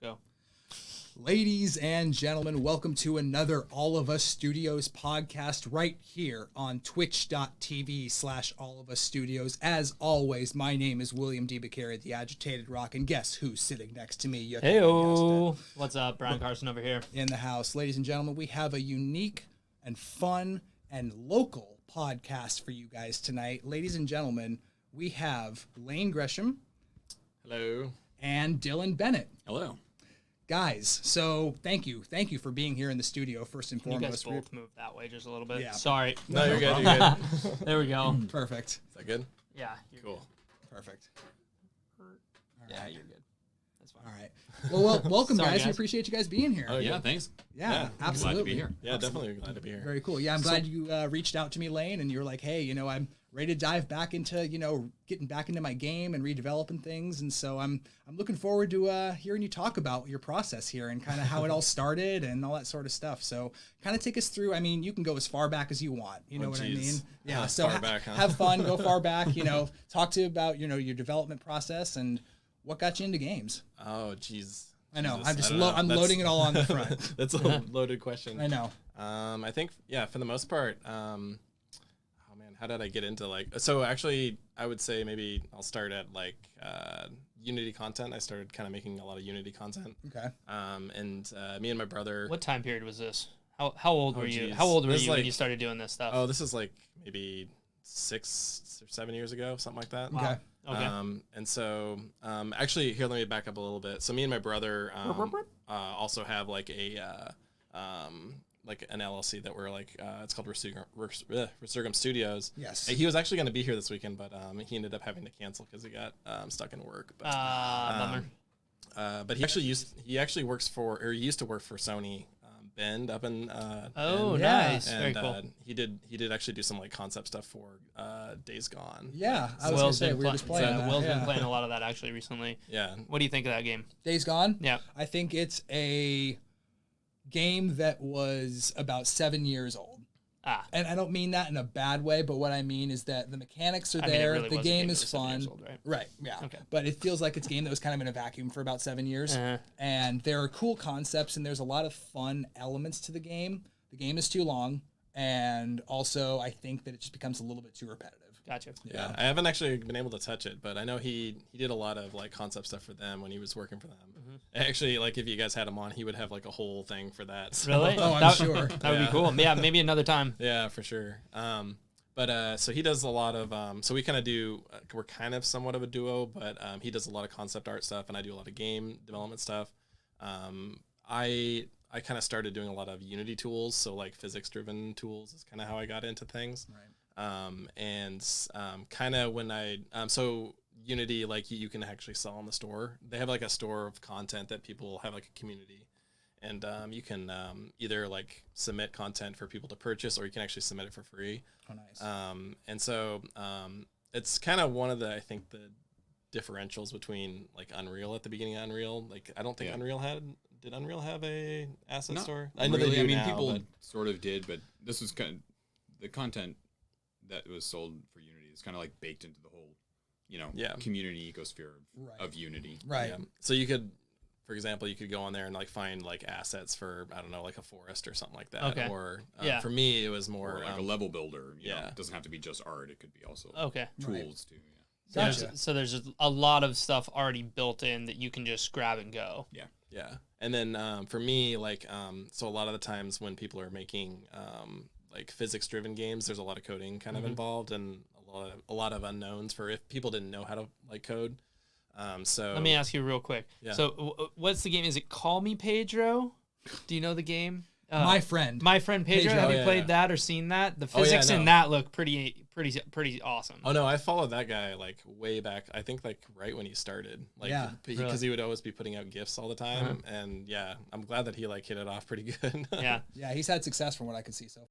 Go. Ladies and gentlemen, welcome to another All of Us Studios podcast right here on twitch.tv/allofusstudios. As always, my name is William D. Bacari, the Agitated Rock, and guess who's sitting next to me? You Heyo. What's up? Brian Carson over here. In the house. Ladies and gentlemen, we have a unique and fun and local podcast for you guys tonight. Ladies and gentlemen, we have Lane Gresham. Hello. And Dylan Bennett. Hello. Guys, so thank you for being here in the studio, first and Can you foremost. guys both move that way just a little bit? Yeah. Sorry. No, you're good. You're good. There we go. Perfect. Is that good? Yeah. Cool. Perfect. Yeah, you're good. That's fine. All right. Well, welcome, Sorry, guys. We guys. appreciate you guys being here. Oh, Yeah, thanks. Yeah, absolutely. Glad to be here. Yeah, definitely glad to be here. Very cool. Yeah, I'm glad you reached out to me, Lane, and you were like, hey, I'm ready to dive back into, getting back into my game and redeveloping things. And so I'm looking forward to hearing you talk about your process here and kind of how it all started and all that sort of stuff. So kind of take us through. I mean, you can go as far back as you want. You know what I mean? Yeah. So far back, huh? have fun, go far back, talk to about, your development process and what got you into games. Oh, jeez. I know. Jesus, I'm just I don't know. I'm loading it all on the front. That's a loaded question. I know. I think, for the most part, oh man, how did I get into so actually I would say maybe I'll start at Unity content. I started kind of making a lot of Unity content. Okay. And me and my brother. What time period was this? How old were you? geez. How old were This you when like- you started doing this stuff? Oh, this is maybe 6 or 7 years ago, something like that. Okay. Okay. And so, actually, here, let me back up a little bit. So, me and my brother also have an LLC that we're it's called Resurgam Studios. Yes. He was actually going to be here this weekend, but he ended up having to cancel because he got stuck in work. But, Bummer. but he actually works for, or he used to work for Sony Bend up in Oh, Bend. Yeah. nice. Very cool. He did actually do some concept stuff for Days Gone. Yeah, I was going to say, we were just playing that. Will's yeah. been playing a lot of that actually recently. Yeah. What do you think of that game? Days Gone? Yeah. I think it's a game that was about 7 years old. Ah. And I don't mean that in a bad way, but what I mean is that the mechanics are I mean, it there, really the was a game game is that was 7 fun. years old, right? Right, yeah. Okay. But it feels like it's a game that was kind of in a vacuum for about 7 years. Uh-huh. And there are cool concepts, and there's a lot of fun elements to the game. The game is too long, and also I think that it just becomes a little bit too repetitive. Gotcha. Yeah, I haven't actually been able to touch it, but I know he did a lot of concept stuff for them when he was working for them. Actually, if you guys had him on, he would have a whole thing for that. So. Really? Oh, I'm That- sure. That would be cool. Yeah, maybe another time. Yeah, for sure. But so he does a lot of so we kind of do we're kind of somewhat of a duo, but he does a lot of concept art stuff, and I do a lot of game development stuff. I kind of started doing a lot of Unity tools, so physics driven tools is kind of how I got into things. Right. And kind of when so Unity, you can actually sell in the store. They have a store of content that people have a community, and you can either submit content for people to purchase, or you can actually submit it for free. Oh, nice. And so it's kind of one of the, I think, the differentials between Unreal at the beginning of Unreal. I don't think did Unreal have a asset store? I know really. they do I mean, now, people but- sort of did, but this was kind of the content that was sold for Unity is kind of baked into the whole, community ecosphere Right. of Unity. Right. Yeah. So you could, for example, you could go on there and find assets for, I don't know, a forest or something like that. Okay. Or Yeah. for me, it was more Or a level builder. You know, yeah. it doesn't have to be just art. It could be also Okay. tools too. Gotcha. So there's a lot of stuff already built in that you can just grab and go. Yeah. Yeah. And then for me, so a lot of the times when people are making physics driven games, there's a lot of coding kind of involved, and a lot of unknowns for if people didn't know how to code. So Let me ask you real quick. Yeah. So what's the game? Is it Call Me Pedro? Do you know the game? My friend. My friend Pedro. Pedro. Have Oh, you yeah, played yeah. that or seen that? The Oh, yeah, physics in no. that look pretty awesome. Oh no, I followed that guy way back. I think right when he started, Yeah, because he would always be putting out gifts all the time, and yeah, I'm glad that he hit it off pretty good. Yeah. Yeah, he's had success from what I could see so